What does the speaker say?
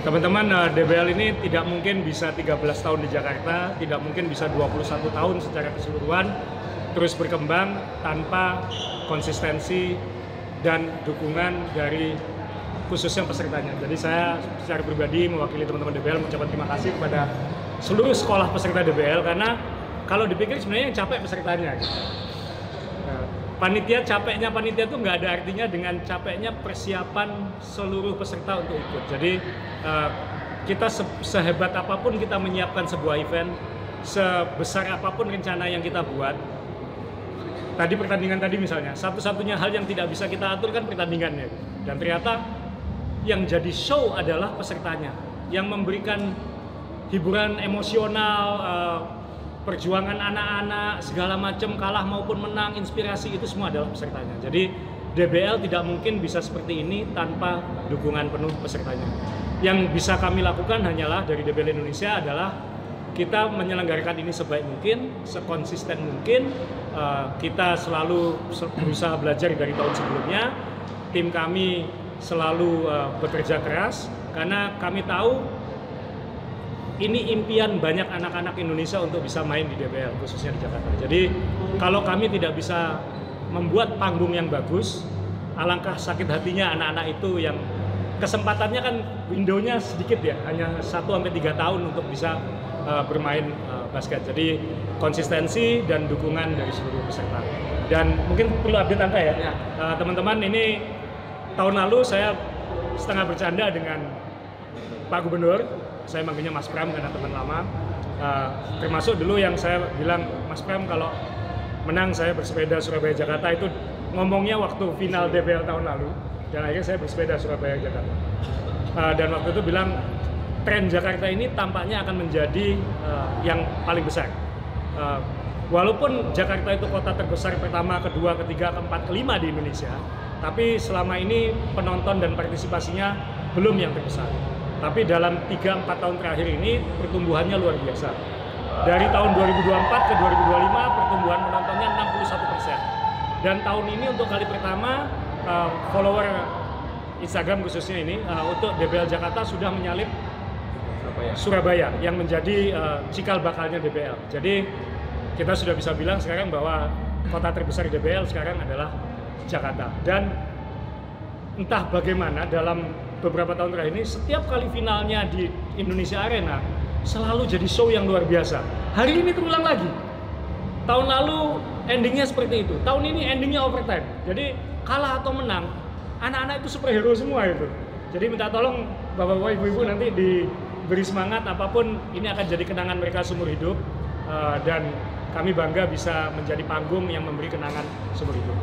Teman-teman, DBL ini tidak mungkin bisa 13 tahun di Jakarta, tidak mungkin bisa 21 tahun secara keseluruhan terus berkembang tanpa konsistensi dan dukungan dari khususnya pesertanya. Jadi saya secara pribadi mewakili teman-teman DBL mengucapkan terima kasih kepada seluruh sekolah peserta DBL, karena kalau dipikir sebenarnya yang capek pesertanya. Capeknya panitia itu nggak ada artinya dengan capeknya persiapan seluruh peserta untuk ikut. Jadi kita sehebat apapun kita menyiapkan sebuah event, sebesar apapun rencana yang kita buat. Tadi pertandingan tadi misalnya, satu-satunya hal yang tidak bisa kita atur kan pertandingannya. Dan ternyata yang jadi show adalah pesertanya, yang memberikan hiburan emosional, perjuangan anak-anak, segala macam, kalah maupun menang, inspirasi, itu semua adalah pesertanya. Jadi DBL tidak mungkin bisa seperti ini tanpa dukungan penuh pesertanya. Yang bisa kami lakukan hanyalah dari DBL Indonesia adalah kita menyelenggarakan ini sebaik mungkin, sekonsisten mungkin. Kita selalu berusaha belajar dari tahun sebelumnya. Tim kami selalu bekerja keras karena kami tahu ini impian banyak anak-anak Indonesia untuk bisa main di DBL, khususnya di Jakarta. Jadi kalau kami tidak bisa membuat panggung yang bagus, alangkah sakit hatinya anak-anak itu yang kesempatannya kan window-nya sedikit ya, hanya 1-3 tahun untuk bisa bermain basket. Jadi konsistensi dan dukungan dari seluruh peserta. Dan mungkin perlu update angka ya. Teman-teman, ini tahun lalu saya setengah bercanda dengan Pak Gubernur. Saya manggilnya Mas Pram karena teman lama. Termasuk dulu yang saya bilang, Mas Pram kalau menang saya bersepeda Surabaya Jakarta, itu ngomongnya waktu final DBL tahun lalu. Dan akhirnya saya bersepeda Surabaya Jakarta. Dan waktu itu bilang tren Jakarta ini tampaknya akan menjadi yang paling besar. Walaupun Jakarta itu kota terbesar pertama, kedua, ketiga, keempat, kelima di Indonesia, tapi selama ini penonton dan partisipasinya belum yang terbesar. Tapi dalam 3-4 tahun terakhir ini pertumbuhannya luar biasa. Dari tahun 2024 ke 2025 pertumbuhan penontonnya 61%. Dan tahun ini untuk kali pertama follower Instagram khususnya ini untuk DBL Jakarta sudah menyalip Surabaya yang menjadi cikal bakalnya DBL. Jadi kita sudah bisa bilang sekarang bahwa kota terbesar DBL sekarang adalah Jakarta. Dan entah bagaimana dalam beberapa tahun terakhir ini, setiap kali finalnya di Indonesia Arena selalu jadi show yang luar biasa. Hari ini terulang lagi. Tahun lalu endingnya seperti itu. Tahun ini endingnya overtime. Jadi kalah atau menang, anak-anak itu superhero semua itu. Jadi minta tolong bapak-bapak, ibu-ibu nanti diberi semangat, apapun ini akan jadi kenangan mereka seumur hidup. Dan kami bangga bisa menjadi panggung yang memberi kenangan seumur hidup.